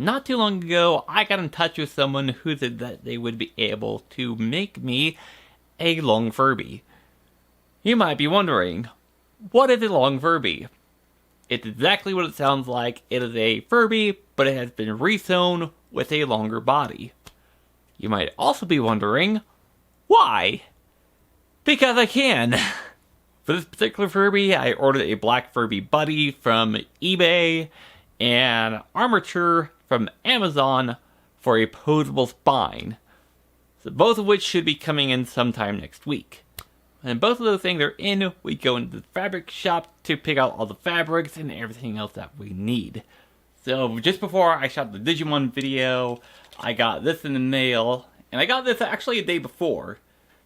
not too long ago, I got in touch with someone who said that they would be able to make me a long Furby. You might be wondering, what is a long Furby? It's exactly what it sounds like. It is a Furby, but it has been resewn with a longer body. You might also be wondering, why? Because I can. For this particular Furby, I ordered a black Furby buddy from eBay and armature from Amazon for a posable spine. So both of which should be coming in sometime next week. And both of those things are in, we go into the fabric shop to pick out all the fabrics and everything else that we need. So just before I shot the Digimon video, I got this in the mail, and I got this actually a day before.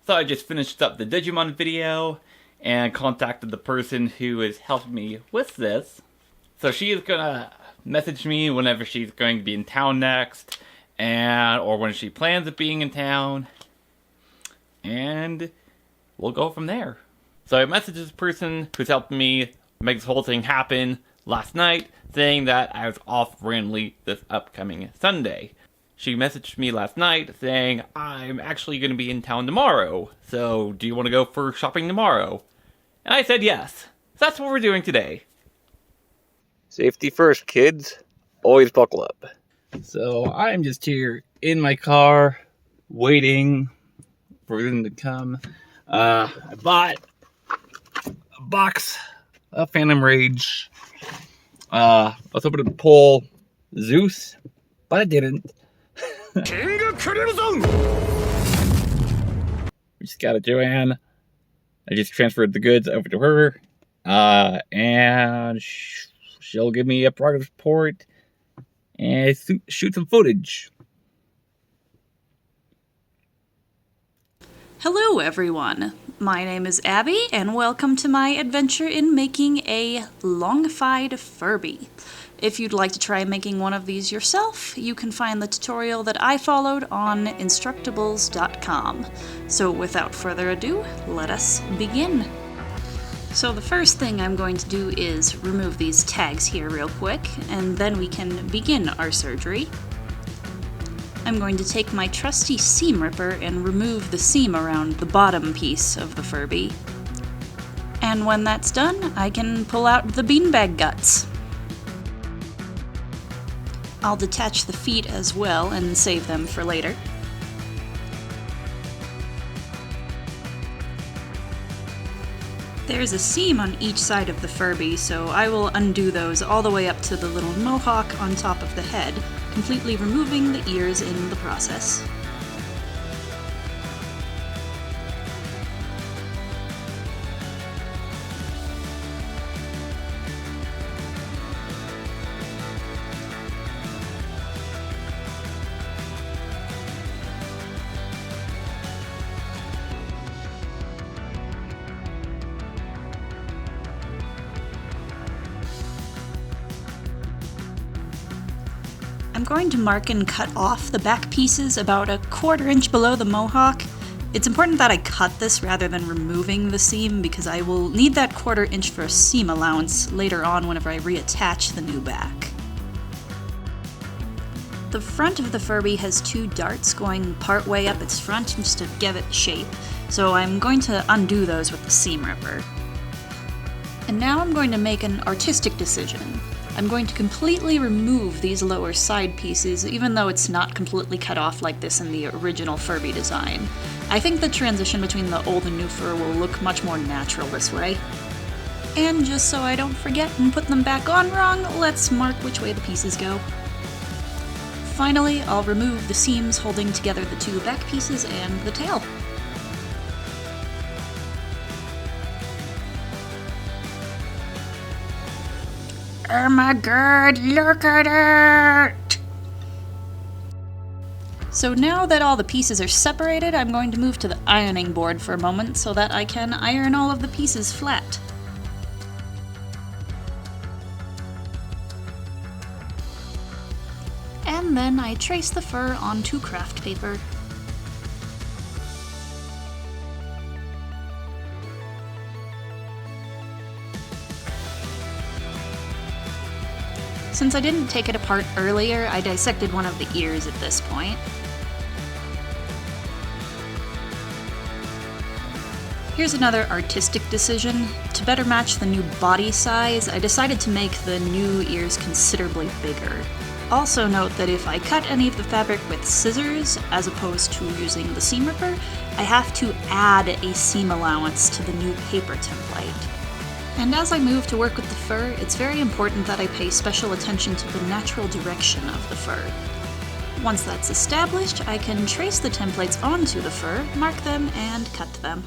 So I just finished up the Digimon video and contacted the person who is helping me with this. So she is gonna message me whenever she's going to be in town next, or when she plans on being in town, and we'll go from there. So I messaged this person who's helping me make this whole thing happen last night, saying that I was off randomly this upcoming Sunday. She messaged me last night saying, I'm actually going to be in town tomorrow, so do you want to go for shopping tomorrow? And I said yes. So that's what we're doing today. Safety first, kids. Always buckle up. So I'm just here in my car, waiting for them to come. I bought a box of Phantom Rage. I was hoping to pull Zeus, but I didn't. We just got a Joanne. I just transferred the goods over to her, and she'll give me a progress report and shoot some footage. Hello everyone, my name is Abby and welcome to my adventure in making a longified Furby. If you'd like to try making one of these yourself, you can find the tutorial that I followed on Instructables.com. So without further ado, let us begin. So the first thing I'm going to do is remove these tags here real quick, and then we can begin our surgery. I'm going to take my trusty seam ripper and remove the seam around the bottom piece of the Furby. And when that's done, I can pull out the beanbag guts. I'll detach the feet as well and save them for later. There's a seam on each side of the Furby, so I will undo those all the way up to the little mohawk on top of the head, completely removing the ears in the process. I'm going to mark and cut off the back pieces about a 1/4 inch below the mohawk. It's important that I cut this rather than removing the seam because I will need that 1/4 inch for a seam allowance later on whenever I reattach the new back. The front of the Furby has 2 darts going part way up its front just to give it shape, so I'm going to undo those with the seam ripper. And now I'm going to make an artistic decision. I'm going to completely remove these lower side pieces, even though it's not completely cut off like this in the original Furby design. I think the transition between the old and new fur will look much more natural this way. And just so I don't forget and put them back on wrong, let's mark which way the pieces go. Finally, I'll remove the seams holding together the 2 back pieces and the tail. Oh my god, look at it! So now that all the pieces are separated, I'm going to move to the ironing board for a moment so that I can iron all of the pieces flat. And then I trace the fur onto craft paper. Since I didn't take it apart earlier, I dissected one of the ears at this point. Here's another artistic decision. To better match the new body size, I decided to make the new ears considerably bigger. Also note that if I cut any of the fabric with scissors, as opposed to using the seam ripper, I have to add a seam allowance to the new paper template. And as I move to work with the fur, it's very important that I pay special attention to the natural direction of the fur. Once that's established, I can trace the templates onto the fur, mark them, and cut them.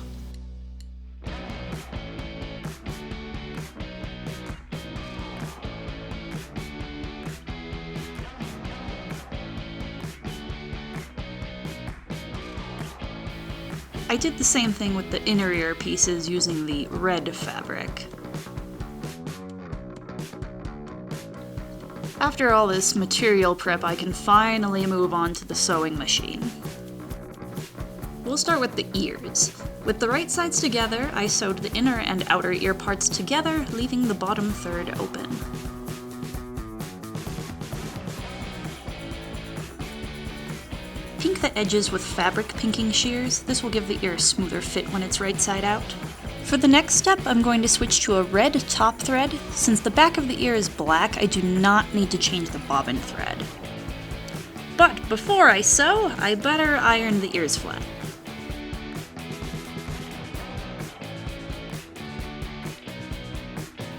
I did the same thing with the inner ear pieces using the red fabric. After all this material prep, I can finally move on to the sewing machine. We'll start with the ears. With the right sides together, I sewed the inner and outer ear parts together, leaving the bottom third open. Pink the edges with fabric pinking shears. This will give the ear a smoother fit when it's right side out. For the next step, I'm going to switch to a red top thread. Since the back of the ear is black, I do not need to change the bobbin thread. But before I sew, I better iron the ears flat.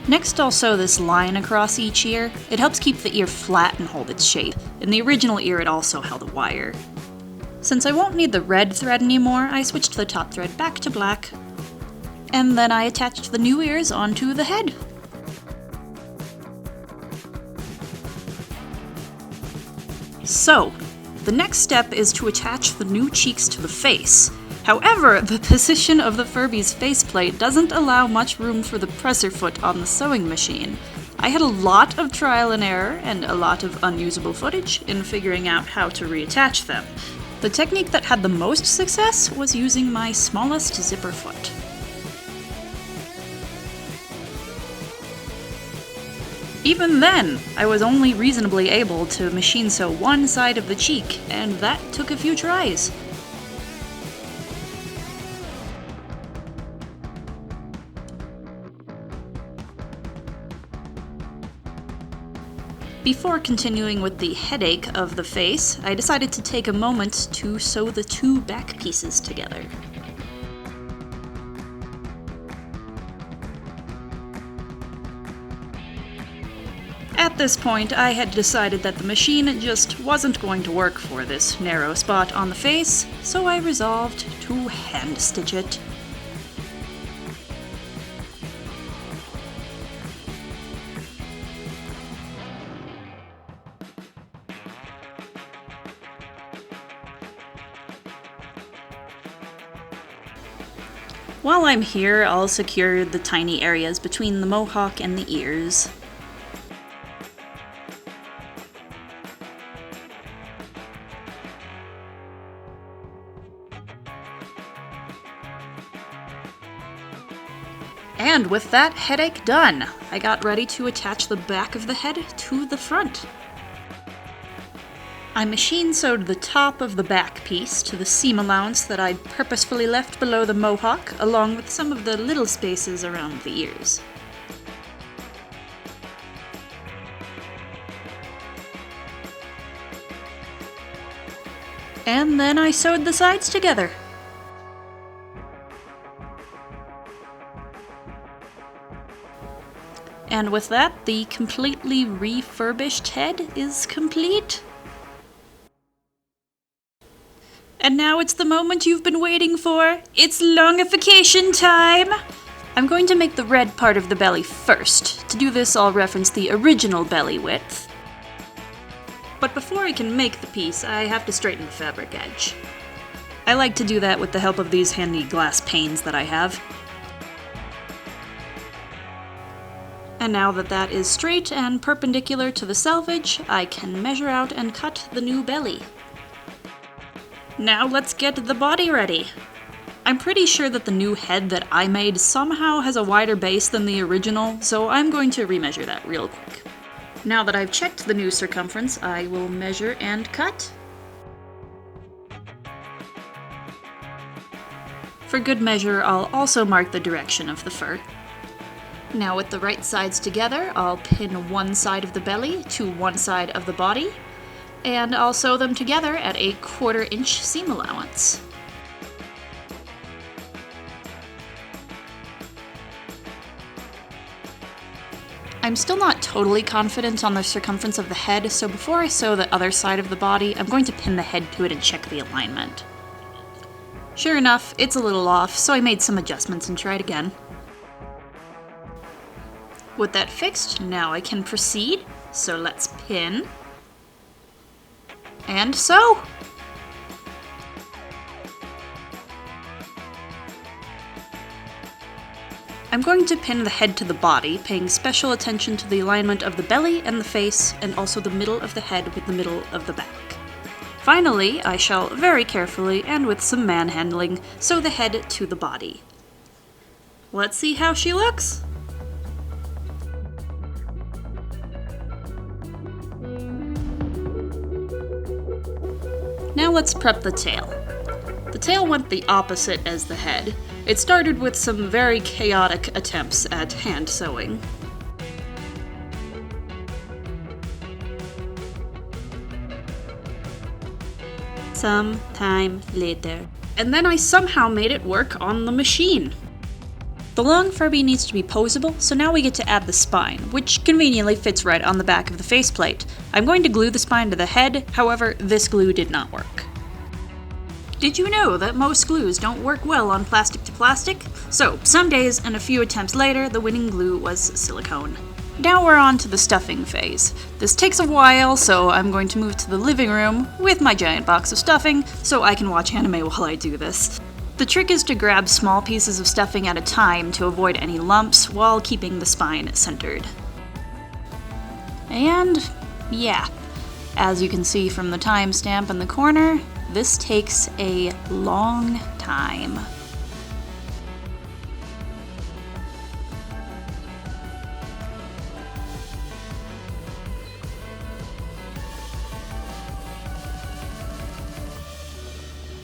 Next, I'll sew this line across each ear. It helps keep the ear flat and hold its shape. In the original ear, it also held a wire. Since I won't need the red thread anymore, I switched the top thread back to black. And then I attached the new ears onto the head. So, the next step is to attach the new cheeks to the face. However, the position of the Furby's faceplate doesn't allow much room for the presser foot on the sewing machine. I had a lot of trial and error and a lot of unusable footage in figuring out how to reattach them. The technique that had the most success was using my smallest zipper foot. Even then, I was only reasonably able to machine sew one side of the cheek, and that took a few tries. Before continuing with the headache of the face, I decided to take a moment to sew the two back pieces together. At this point, I had decided that the machine just wasn't going to work for this narrow spot on the face, so I resolved to hand stitch it. While I'm here, I'll secure the tiny areas between the mohawk and the ears. And with that headache done, I got ready to attach the back of the head to the front. I machine sewed the top of the back piece to the seam allowance that I'd purposefully left below the mohawk, along with some of the little spaces around the ears. And then I sewed the sides together. And with that, the completely refurbished head is complete. And now it's the moment you've been waiting for. It's longification time! I'm going to make the red part of the belly first. To do this, I'll reference the original belly width. But before I can make the piece, I have to straighten the fabric edge. I like to do that with the help of these handy glass panes that I have. And now that that is straight and perpendicular to the selvage, I can measure out and cut the new belly. Now let's get the body ready. I'm pretty sure that the new head that I made somehow has a wider base than the original, so I'm going to remeasure that real quick. Now that I've checked the new circumference, I will measure and cut. For good measure, I'll also mark the direction of the fur. Now with the right sides together, I'll pin one side of the belly to one side of the body, and I'll sew them together at a 1/4 inch seam allowance. I'm still not totally confident on the circumference of the head, so before I sew the other side of the body, I'm going to pin the head to it and check the alignment. Sure enough, it's a little off, so I made some adjustments and tried again. With that fixed, now I can proceed, so let's pin. And sew! I'm going to pin the head to the body, paying special attention to the alignment of the belly and the face, and also the middle of the head with the middle of the back. Finally, I shall very carefully, and with some manhandling, sew the head to the body. Let's see how she looks! Now let's prep the tail. The tail went the opposite as the head. It started with some very chaotic attempts at hand sewing. Some time later. And then I somehow made it work on the machine. The long Furby needs to be posable, so now we get to add the spine, which conveniently fits right on the back of the faceplate. I'm going to glue the spine to the head, however, this glue did not work. Did you know that most glues don't work well on plastic to plastic? So, some days and a few attempts later, the winning glue was silicone. Now we're on to the stuffing phase. This takes a while, so I'm going to move to the living room with my giant box of stuffing so I can watch anime while I do this. The trick is to grab small pieces of stuffing at a time to avoid any lumps while keeping the spine centered. And yeah, as you can see from the timestamp in the corner, this takes a long time.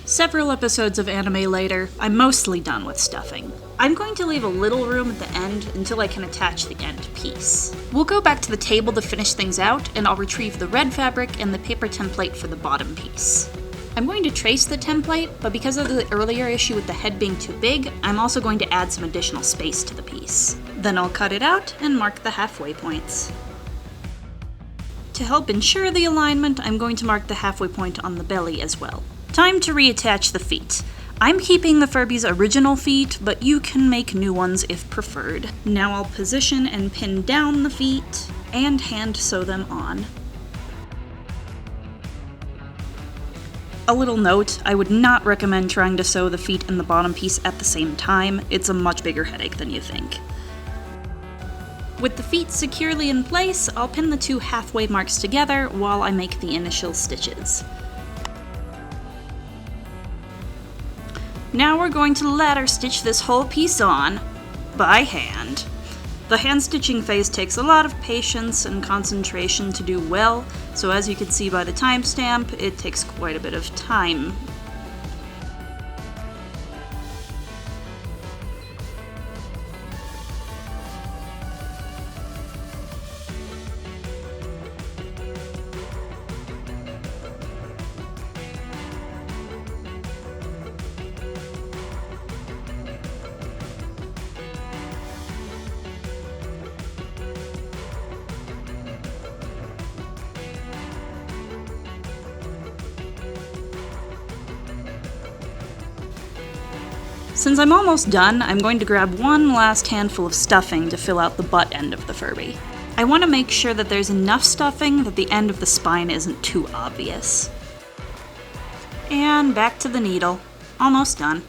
Several episodes of anime later, I'm mostly done with stuffing. I'm going to leave a little room at the end until I can attach the end piece. We'll go back to the table to finish things out, and I'll retrieve the red fabric and the paper template for the bottom piece. I'm going to trace the template, but because of the earlier issue with the head being too big, I'm also going to add some additional space to the piece. Then I'll cut it out and mark the halfway points. To help ensure the alignment, I'm going to mark the halfway point on the belly as well. Time to reattach the feet. I'm keeping the Furby's original feet, but you can make new ones if preferred. Now I'll position and pin down the feet and hand sew them on. A little note, I would not recommend trying to sew the feet and the bottom piece at the same time. It's a much bigger headache than you think. With the feet securely in place, I'll pin the two halfway marks together while I make the initial stitches. Now we're going to ladder stitch this whole piece on by hand. The hand stitching phase takes a lot of patience and concentration to do well, so as you can see by the timestamp, it takes quite a bit of time. Since I'm almost done, I'm going to grab one last handful of stuffing to fill out the butt end of the Furby. I want to make sure that there's enough stuffing that the end of the spine isn't too obvious. And back to the needle. Almost done.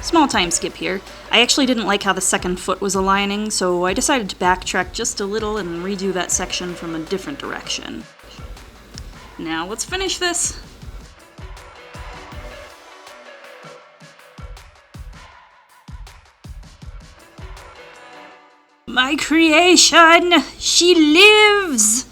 Small time skip here. I actually didn't like how the second foot was aligning, so I decided to backtrack just a little and redo that section from a different direction. Now let's finish this. My creation! She lives!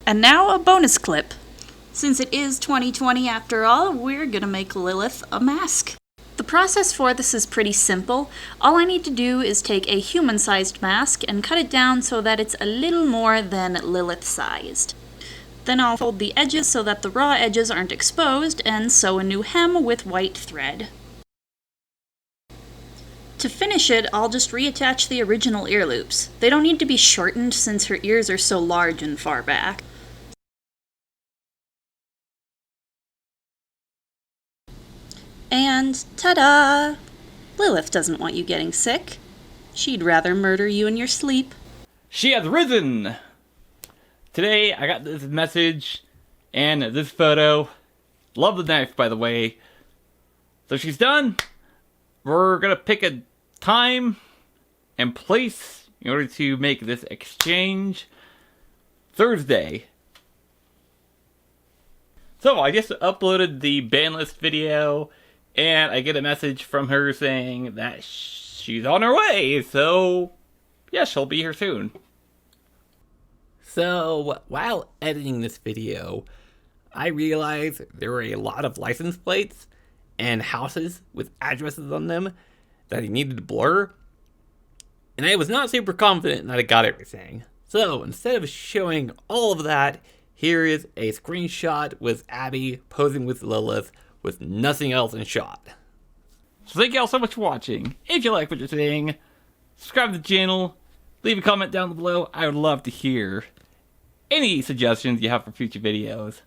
And now a bonus clip. Since it is 2020 after all, we're gonna make Lilith a mask. The process for this is pretty simple. All I need to do is take a human-sized mask and cut it down so that it's a little more than Lilith-sized. Then I'll fold the edges so that the raw edges aren't exposed and sew a new hem with white thread. To finish it, I'll just reattach the original ear loops. They don't need to be shortened since her ears are so large and far back. And ta-da! Lilith doesn't want you getting sick. She'd rather murder you in your sleep. She has risen! Today, I got this message and this photo. Love the knife, by the way. So she's done. We're gonna pick a time and place in order to make this exchange. Thursday. So I just uploaded the ban list video, and I get a message from her saying that she's on her way, so yeah, she'll be here soon. So, while editing this video, I realized there were a lot of license plates and houses with addresses on them that I needed to blur, and I was not super confident that I got everything. So, instead of showing all of that, here is a screenshot with Abby posing with Lilith with nothing else in shot. So thank y'all so much for watching. If you like what you're seeing, subscribe to the channel, leave a comment down below. I would love to hear any suggestions you have for future videos.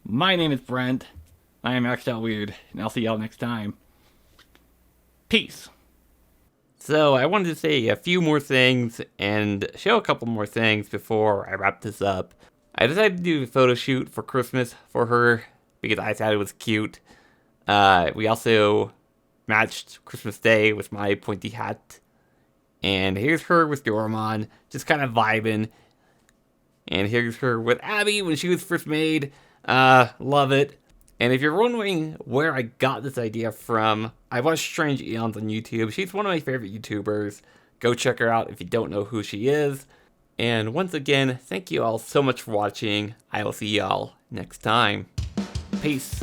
My name is Brent. I am Maxed Out Weird, and I'll see y'all next time. Peace. So I wanted to say a few more things and show a couple more things before I wrap this up. I decided to do a photo shoot for Christmas for her because I thought it was cute. We also matched Christmas Day with my pointy hat. And here's her with Doraemon, just kind of vibing. And here's her with Abby when she was first made. Love it. And if you're wondering where I got this idea from, I watched Strange Eons on YouTube. She's one of my favorite YouTubers. Go check her out if you don't know who she is. And once again, thank you all so much for watching. I will see y'all next time. Peace.